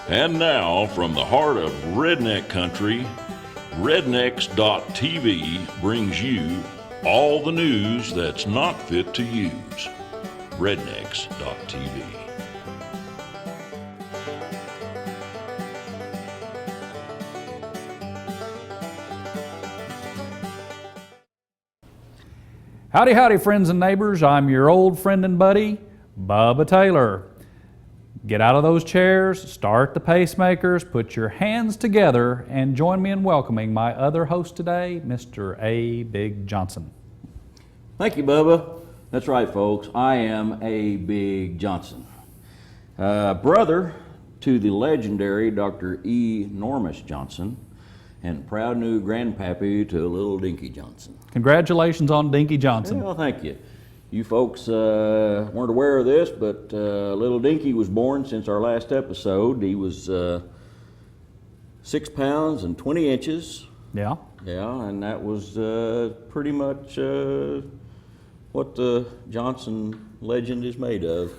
And now, from the heart of redneck country, Rednecks.tv brings you all the news that's not fit to use. Rednecks.tv. Howdy, howdy, friends and neighbors. I'm your old friend and buddy, Bubba Taylor. Get out of those chairs, start the pacemakers, put your hands together, and join me in welcoming my other host today, Mr. A. Big Johnson. Thank you, Bubba. That's right, folks. I am A. Big Johnson. Brother to the legendary Dr. E. Normus Johnson, and proud new grandpappy to little Dinky Johnson. Congratulations on Dinky Johnson. Well, thank you. You folks weren't aware of this, but little Dinky was born since our last episode. He was 6 pounds and 20 inches. Yeah. Yeah, and that was pretty much what the Johnson legend is made of,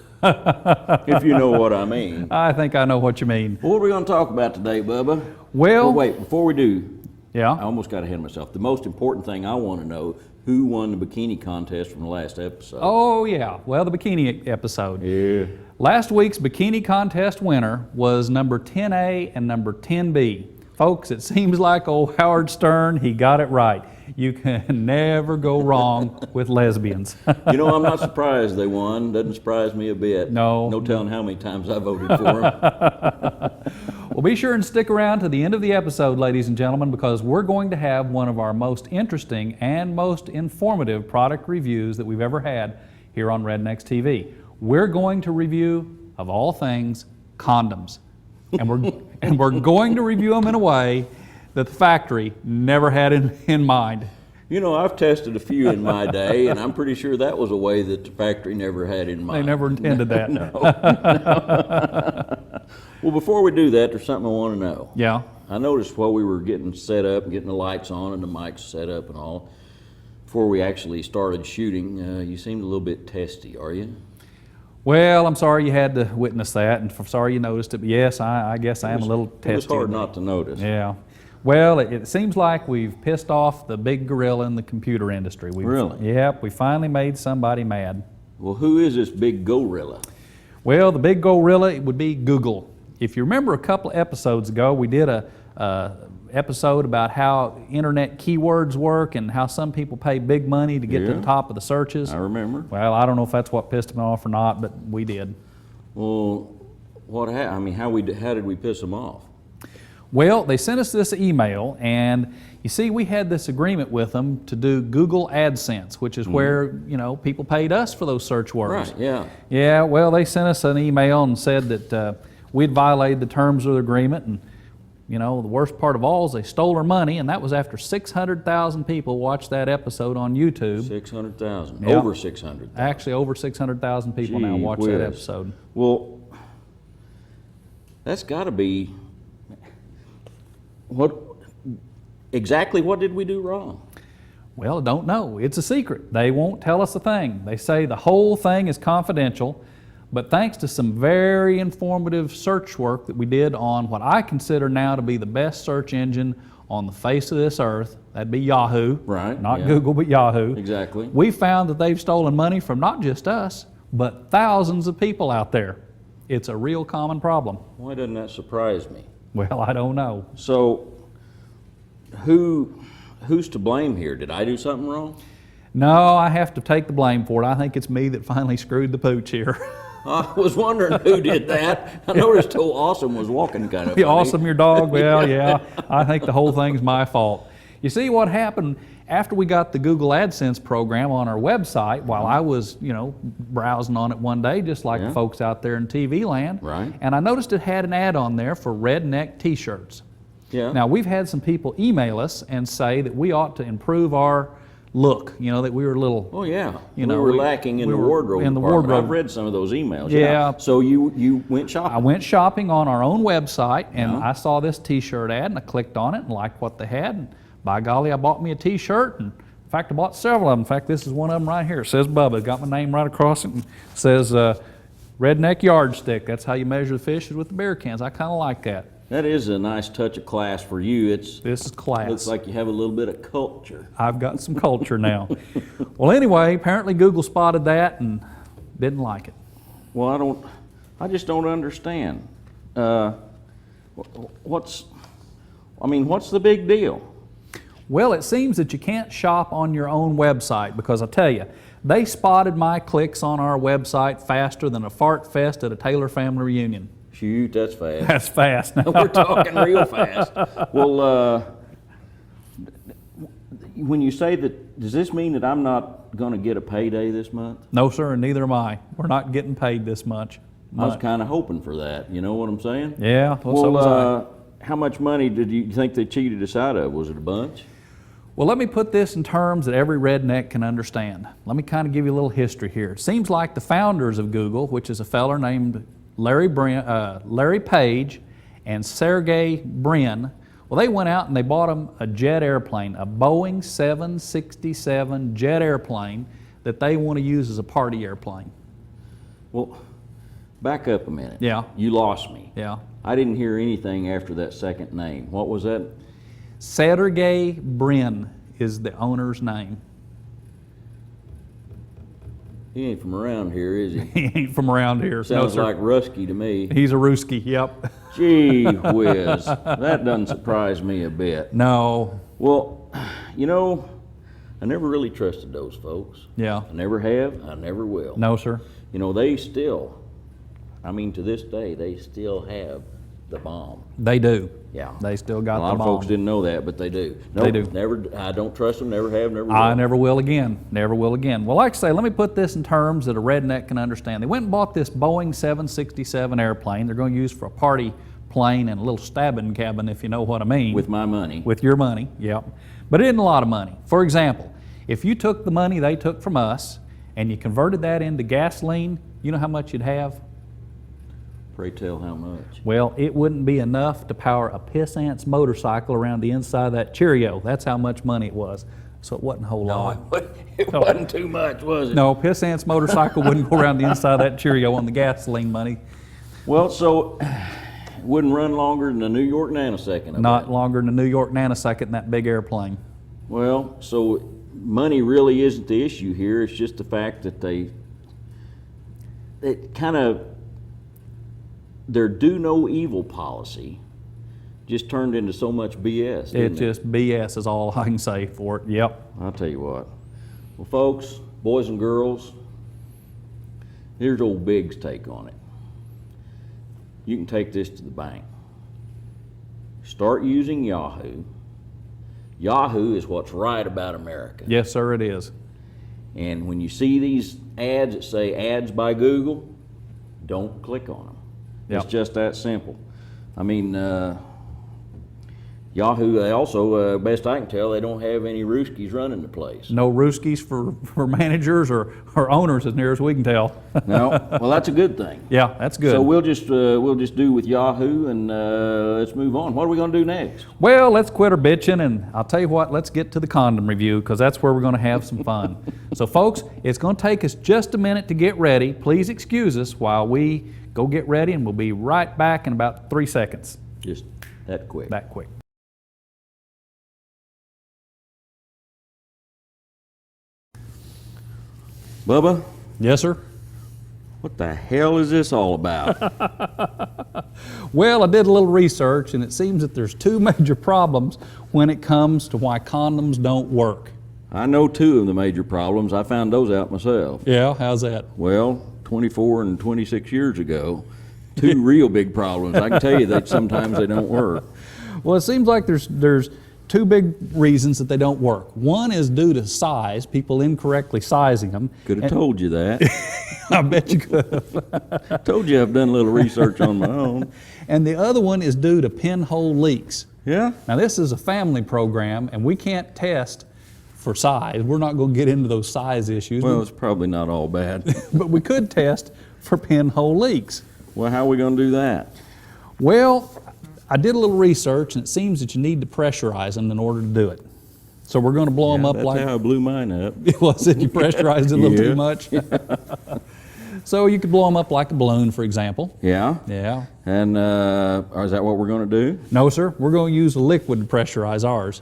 if you know what I mean. I think I know what you mean. What are we going to talk about today, Bubba? Well, wait, before we do, yeah. I almost got ahead of myself. The most important thing I want to know, who won the bikini contest from the last episode? Oh, yeah. Well, the bikini episode. Yeah. Last week's bikini contest winner was number 10A and number 10B. Folks, it seems like old Howard Stern, he got it right. You can never go wrong with lesbians. You know, I'm not surprised they won. Doesn't surprise me a bit. No. No telling how many times I voted for them. Well, be sure and stick around to the end of the episode, ladies and gentlemen, because we're going to have one of our most interesting and most informative product reviews that we've ever had here on Rednecks TV. We're going to review, of all things, condoms. And we're going to review them in a way that the factory never had in mind. You know, I've tested a few in my day, and I'm pretty sure that was a way that the factory never had in mind. They never intended that. No. Well, before we do that, there's something I want to know. Yeah. I noticed while we were getting set up, getting the lights on and the mics set up and all, before we actually started shooting, you seemed a little bit testy, are you? Well, I'm sorry you had to witness that, and sorry you noticed it, but yes, I guess I am a little testy. It was hard not to notice. Yeah. Well, it seems like we've pissed off the big gorilla in the computer industry. Really? Yep, we finally made somebody mad. Well, who is this big gorilla? Well, the big gorilla would be Google. If you remember a couple of episodes ago, we did a episode about how internet keywords work and how some people pay big money to get to the top of the searches. I remember. Well, I don't know if that's what pissed them off or not, but we did. Well, how did we piss them off? Well, they sent us this email, and you see, we had this agreement with them to do Google AdSense, which is where, people paid us for those search words. Right, yeah. Yeah, well, they sent us an email and said that we'd violated the terms of the agreement, and, the worst part of all is they stole our money, and that was after 600,000 people watched that episode on YouTube. 600,000, Yeah. over 600,000. Actually, over 600,000 people now watch that episode. Well, that's got to be... What did we do wrong? Well, I don't know. It's a secret. They won't tell us a thing. They say the whole thing is confidential, but thanks to some very informative search work that we did on what I consider now to be the best search engine on the face of this earth, that'd be Yahoo. Right. Not Google, but Yahoo. Exactly. We found that they've stolen money from not just us, but thousands of people out there. It's a real common problem. Why doesn't that surprise me? Well, I don't know. So, who's to blame here? Did I do something wrong? No, I have to take the blame for it. I think it's me that finally screwed the pooch here. I was wondering who did that. I noticed old Awesome was walking kind of funny. Awesome, your dog? Well, yeah. I think the whole thing's my fault. You see what happened after we got the Google AdSense program on our website, while I was, browsing on it one day, just like the folks out there in TV land. Right. And I noticed it had an ad on there for redneck t-shirts. Yeah. Now, we've had some people email us and say that we ought to improve our look, that we were a little... Oh, yeah. We were lacking in the wardrobe in the department. wardrobe. I've read some of those emails. Yeah. So you went shopping? I went shopping on our own website, and I saw this t-shirt ad, and I clicked on it and liked what they had. And by golly, I bought me a t-shirt, and in fact, I bought several of them. In fact, this is one of them right here. It says Bubba. Got my name right across it, and says, Redneck yardstick. That's how you measure the fish, is with the beer cans. I kind of like that. That is a nice touch of class for you. This is class. Looks like you have a little bit of culture. I've got some culture now. Well, anyway, apparently Google spotted that and didn't like it. Well, I just don't understand. What's the big deal? Well, it seems that you can't shop on your own website because I tell you, they spotted my clicks on our website faster than a fart fest at a Taylor family reunion. Shoot, that's fast. That's fast. We're talking real fast. Well, when you say that, does this mean that I'm not going to get a payday this month? No, sir, and neither am I. We're not getting paid this much. I was kind of hoping for that. You know what I'm saying? Yeah, well, so was I. How much money did you think they cheated us out of? Was it a bunch? Well, let me put this in terms that every redneck can understand. Let me kind of give you a little history here. It seems like the founders of Google, which is a feller named Larry Page and Sergey Brin, well, they went out and they bought them a jet airplane, a Boeing 767 jet airplane that they want to use as a party airplane. Well, back up a minute. Yeah. You lost me. Yeah. I didn't hear anything after that second name. What was that? Sergey Brin is the owner's name. He ain't from around here, is he? He ain't from around here. Sounds no, sir. like Rusky to me. He's a Ruski, yep. Gee whiz, that doesn't surprise me a bit. No. Well, you know, I never really trusted those folks. Yeah. I never have, I never will. No, sir. You know, they still, to this day, they still have the bomb. They do. Yeah. They still got the bomb. A lot of folks didn't know that, but they do. They do. Never, I don't trust them, never have, never will. I never will again. Never will again. Well, like I say, let me put this in terms that a redneck can understand. They went and bought this Boeing 767 airplane they're going to use for a party plane and a little stabbing cabin, if you know what I mean. With my money. With your money, yep. But it isn't a lot of money. For example, if you took the money they took from us and you converted that into gasoline, you know how much you'd have? Pray tell how much? Well, it wouldn't be enough to power a pissant's motorcycle around the inside of that Cheerio. That's how much money it was. So it wasn't a whole lot. It wasn't too much, was it? No, pissant's motorcycle wouldn't go around the inside of that Cheerio on the gasoline money. Well, so it wouldn't run longer than a New York nanosecond. Not longer than a New York nanosecond in that big airplane. Well, so money really isn't the issue here. It's just the fact that their do no evil policy just turned into so much BS. It's just BS is all I can say for it. Yep. I'll tell you what. Well, folks, boys and girls, here's old Big's take on it. You can take this to the bank. Start using Yahoo. Yahoo is what's right about America. Yes, sir, it is. And when you see these ads that say ads by Google, don't click on them. Yep. It's just that simple. Yahoo, they also, best I can tell, they don't have any Rooskies running the place. No Rooskies for managers or owners as near as we can tell. No, well, that's a good thing. Yeah, that's good. So we'll just do with Yahoo and let's move on. What are we going to do next? Well, let's quit our bitching, and I'll tell you what, let's get to the condom review because that's where we're going to have some fun. So folks, it's going to take us just a minute to get ready. Please excuse us while we go get ready, and we'll be right back in about 3 seconds. Just that quick. That quick. Bubba? Yes, sir? What the hell is this all about? Well, I did a little research, and it seems that there's two major problems when it comes to why condoms don't work. I know two of the major problems. I found those out myself. Yeah, how's that? Well, 24 and 26 years ago, two real big problems. I can tell you that sometimes they don't work. Well, it seems like there's two big reasons that they don't work. One is due to size, people incorrectly sizing them. Could have told you that. I bet you could have. Told you I've done a little research on my own. And the other one is due to pinhole leaks. Yeah? Now this is a family program, and we can't test for size. We're not going to get into those size issues. Well, it's probably not all bad. But we could test for pinhole leaks. Well, how are we going to do that? Well, I did a little research, and it seems that you need to pressurize them in order to do it. So we're going to blow them up That's like... how I blew mine up. Well, I said you pressurized it a little too much. So you could blow them up like a balloon, for example. Yeah? Yeah. And is that what we're going to do? No, sir. We're going to use a liquid to pressurize ours.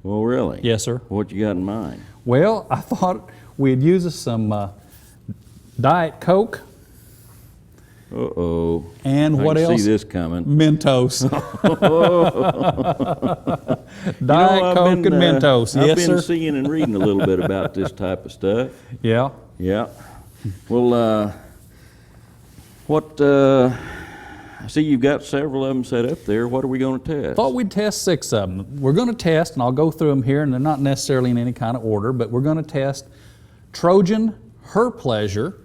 Well, really? Yes, sir. What you got in mind? Well, I thought we'd use some Diet Coke. Uh-oh. And what I else? see this coming. Mentos. Diet Coke and Mentos. I've Yes, been sir. seeing and reading a little bit about this type of stuff. Yeah. Yeah. Well, I see you've got several of them set up there. What are we going to test? Thought we'd test 6 of them. We're going to test, and I'll go through them here, and they're not necessarily in any kind of order, but we're going to test Trojan Her Pleasure,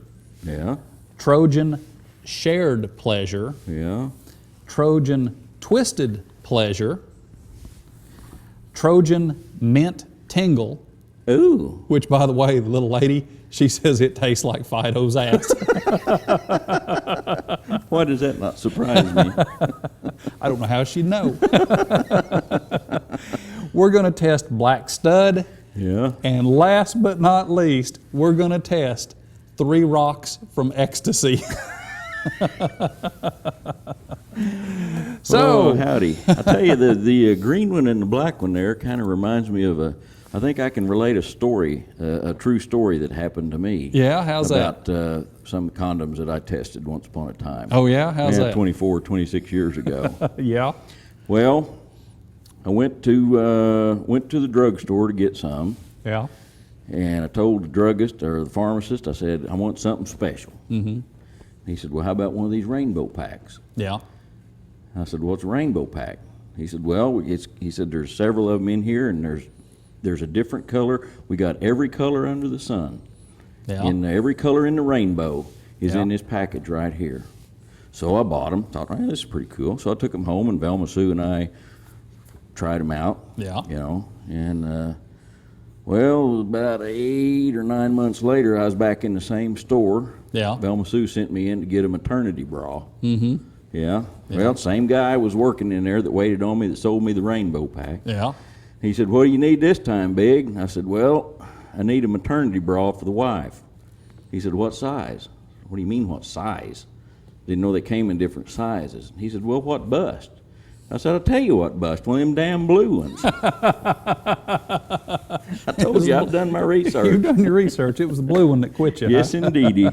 Yeah. Trojan Shared Pleasure, Yeah. Trojan Twisted Pleasure, Trojan Mint Tingle, Ooh. which, by the way, the little lady, she says it tastes like Fido's ass. Why does that not surprise me? I don't know how she'd know. We're going to test Black Stud, Yeah. and last but not least, we're going to test 3 Rocks from Ecstasy. So, Oh, howdy. I tell you, the green one and the black one there kind of reminds me of I think I can relate a story, a true story that happened to me. yeah, how's that? About some condoms that I tested once upon a time. Oh yeah, how's that? 24, 26 years ago. Yeah, Well, I went to the drugstore to get some, yeah, and I told the druggist or the pharmacist, I said, I want something special. Mm-hmm. He said, well, how about one of these rainbow packs? yeah. I said, what's a rainbow pack? He said, well, he said, there's several of them in here, and there's a different color. We got every color under the sun. Yeah. And every color in the rainbow is Yeah. in this package right here. So I bought them. Thought, oh, this is pretty cool. So I took them home, and Velma Sue and I tried them out. Yeah. You know, and well, about 8 or 9 months later, I was back in the same store. Yeah. Velma Sue sent me in to get a maternity bra. Mm-hmm. Yeah. Well, same guy was working in there that waited on me that sold me the rainbow pack. Yeah. He said, what do you need this time, Big? I said, well, I need a maternity bra for the wife. He said, what size? What do you mean, what size? Didn't know they came in different sizes. He said, well, what bust? I said, I'll tell you what bust, one of them damn blue ones. I told you, I've done my research. You've done your research. It was the blue one that quit you. Yes, huh? indeedy.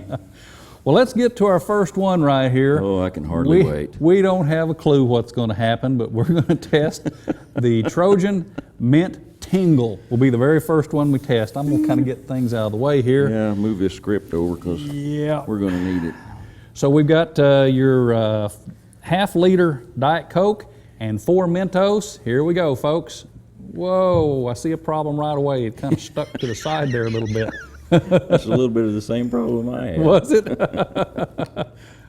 Well, let's get to our first one right here. Oh, I can hardly wait. We don't have a clue what's going to happen, but we're going to test the Trojan Mint Tingle. Will be the very first one we test. I'm going to kind of get things out of the way here. Yeah, move this script over because Yeah. we're going to need it. So we've got your half-liter Diet Coke and 4 Mentos. Here we go, folks. Whoa, I see a problem right away. It kind of stuck to the side there a little bit. That's a little bit of the same problem I had. Was it?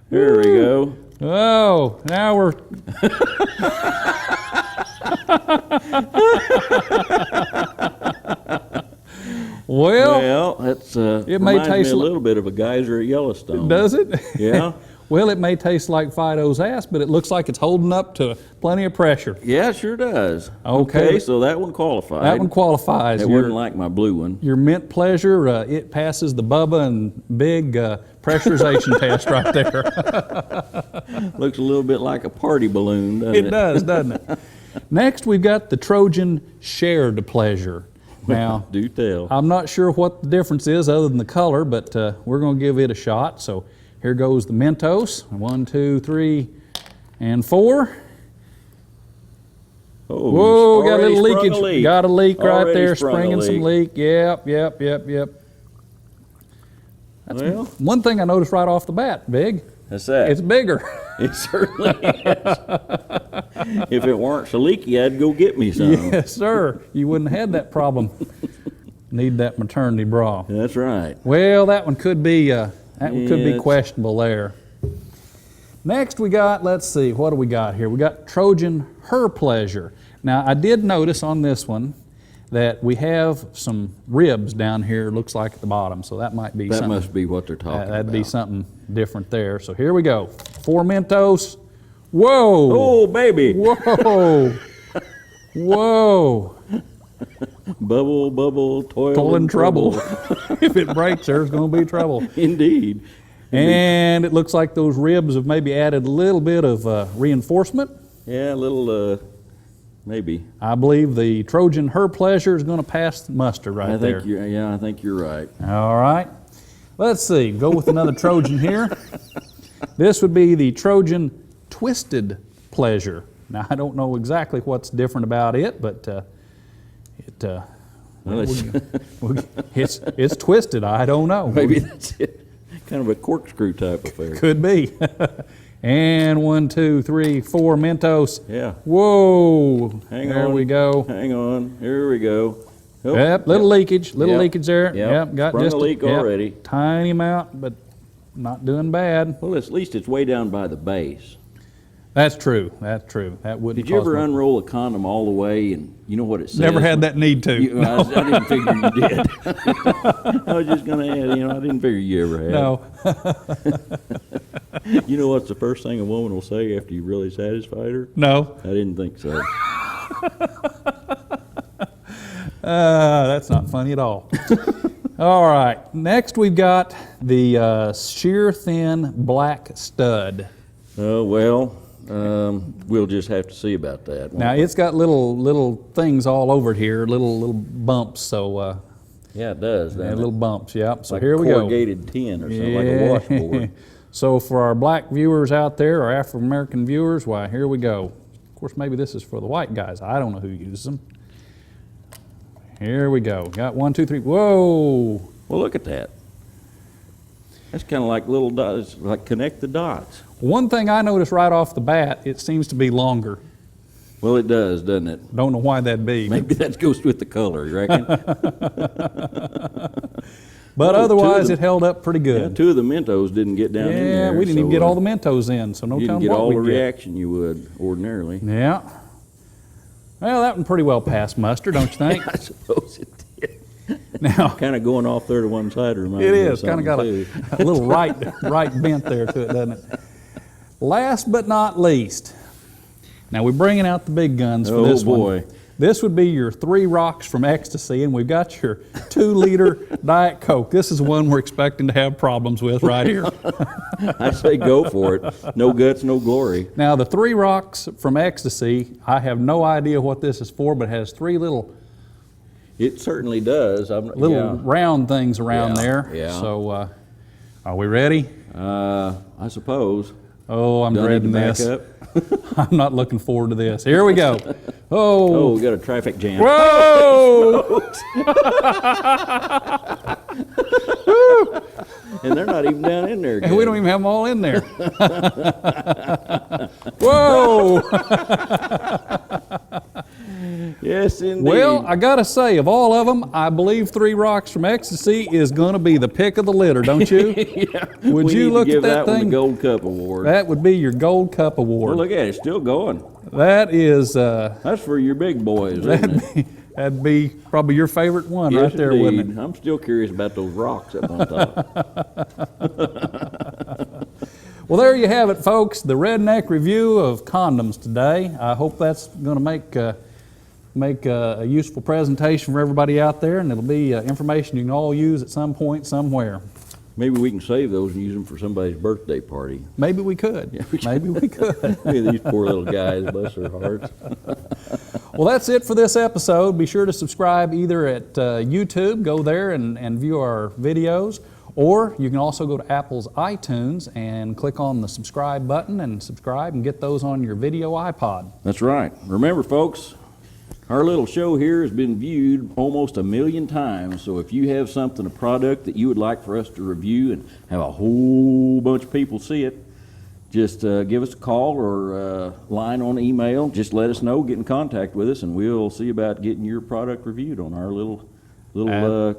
There we go. Oh, now we're... Well, That's it may reminds taste me a little bit of a geyser at Yellowstone. does it? Yeah. Well, it may taste like Fido's ass, but it looks like it's holding up to plenty of pressure. Yeah, it sure does. Okay. So that one qualified. That one qualifies. It wasn't like my blue one. Your Mint Pleasure, it passes the Bubba and Big pressurization test right there. Looks a little bit like a party balloon, doesn't it? It does, doesn't it? Next, we've got the Trojan Shared Pleasure. Now, Do tell. I'm not sure what the difference is other than the color, but we're going to give it a shot. So here goes the Mentos. 1, 2, 3, and 4. Oh, Whoa, got a already little sprung leakage. leak. Got a leak right Already there, sprung a springing some leak. leak. Yep. That's Well, one thing I noticed right off the bat, Big. that's that. It's bigger. It certainly is. If it weren't so leaky, I'd go get me some. Yes, sir. You wouldn't have had that problem. Need that maternity bra. That's right. Well, that one could be it's- questionable there. Next we got, let's see, what do we got here? We got Trojan Her Pleasure. Now I did notice on this one that we have some ribs down here, looks like at the bottom, so that might be That something. must be what they're talking That'd about. be something different there. So here we go. 4 Mentos. Whoa! Oh, baby. Whoa! Whoa! Bubble, toil Toil and and trouble. If it breaks, there's going to be trouble. Indeed. And it looks like those ribs have maybe added a little bit of reinforcement. Yeah, a little, maybe. I believe the Trojan Her Pleasure is going to pass muster right there. I think you're right. All right. Let's see. Go with another Trojan here. This would be the Trojan Twisted Pleasure. Now, I don't know exactly what's different about it, but it's twisted. I don't know. Maybe that's it. Kind of a corkscrew type affair. Could be. And 1, 2, 3, 4 Mentos. Yeah. Whoa. Hang there on. we go. Hang on. Here we go. Oh, Yep, little leakage. Little leakage there. Yep. Got Sprung just a leak already. Tiny amount, but not doing bad. Well, at least it's way down by the base. That's true. That's true. That wouldn't. Did you ever cause unroll a condom all the way and you know what it says? Never had that need to. I didn't figure you did. I was just going to add, I didn't figure you ever had. No. You know what's the first thing a woman will say after you really satisfied her? No. I didn't think so. That's not funny at all. All right. Next, we've got the sheer thin black stud. Oh, well, we'll just have to see about that. Now it's got little things all over it here, little bumps. So yeah, it does. yeah, little bumps. Yep. So like here we go. corrugated tin or something, like a washboard. So for our black viewers out there, our African American viewers, why here we go. Of course, maybe this is for the white guys. I don't know who uses them. Here we go. Got 1, 2, 3. Whoa! Well, look at that. That's kind of like little dots, like connect the dots. One thing I noticed right off the bat, it seems to be longer. Well, it does, doesn't it? Don't know why that'd be. Maybe that goes with the color, you reckon? But Oh, otherwise, it held up pretty Yeah, good. 2 of the Mentos didn't get down in Yeah, there. we didn't even get all the Mentos in, so no You telling didn't get what all we the get. reaction you would ordinarily. Yeah. Well, that one pretty well passed muster, don't you think? I suppose it did. Now, Kind of going off there to one side reminds it me of is kind of got something, a little right bent there to it, doesn't it? Last but not least, now we're bringing out the big guns for this one. boy. This would be your 3 rocks from Ecstasy, and we've got your 2-liter Diet Coke. This is one we're expecting to have problems with right here. I say go for it. No guts, no glory. Now, the 3 rocks from Ecstasy, I have no idea what this is for, but it has 3 little It certainly does. round things around Yeah, there. yeah. So, are we ready? I suppose. Oh, I'm Do I need to dreading back this. up? I'm not looking forward to this. Here we go. Oh, Oh, we got a traffic jam. whoa! And they're not even down in there. And we don't even have them all in there. Whoa! Yes, indeed. Well, I gotta say, of all of them, I believe 3 rocks from Ecstasy is gonna be the pick of the litter, don't you? yeah. Would we you need look to give at that one thing? the Gold Cup Award. That would be your Gold Cup Well, Award. look at it. It's still going. That is, That's for your big boys, isn't it? that'd be probably your favorite one Yes, right there, wouldn't indeed. I'm still curious about those rocks up on top. Well, there you have it, folks. The Redneck review of condoms today. I hope that's going to make a useful presentation for everybody out there, and it'll be information you can all use at some point somewhere. Maybe we can save those and use them for somebody's birthday party. Maybe we could. Maybe we could. Look at these poor little guys, bless their hearts. Well, that's it for this episode. Be sure to subscribe either at YouTube, go there and view our videos, or you can also go to Apple's iTunes and click on the subscribe button and subscribe and get those on your video iPod. That's right. Remember, folks, our little show here has been viewed almost 1 million times, so if you have something, a product that you would like for us to review and have a whole bunch of people see it, just give us a call or line on email. Just let us know, get in contact with us, and we'll see about getting your product reviewed on our little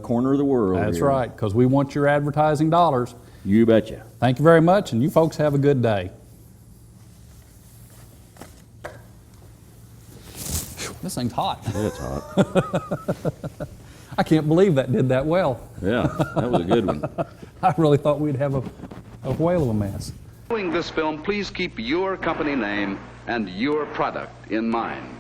corner of the world. That's here. right, because we want your advertising dollars. You betcha. Thank you very much, and you folks have a good day. This thing's hot. Yeah, it's hot. I can't believe that did that well. Yeah, that was a good one. I really thought we'd have a whale of a mess. Following this film, please keep your company name and your product in mind.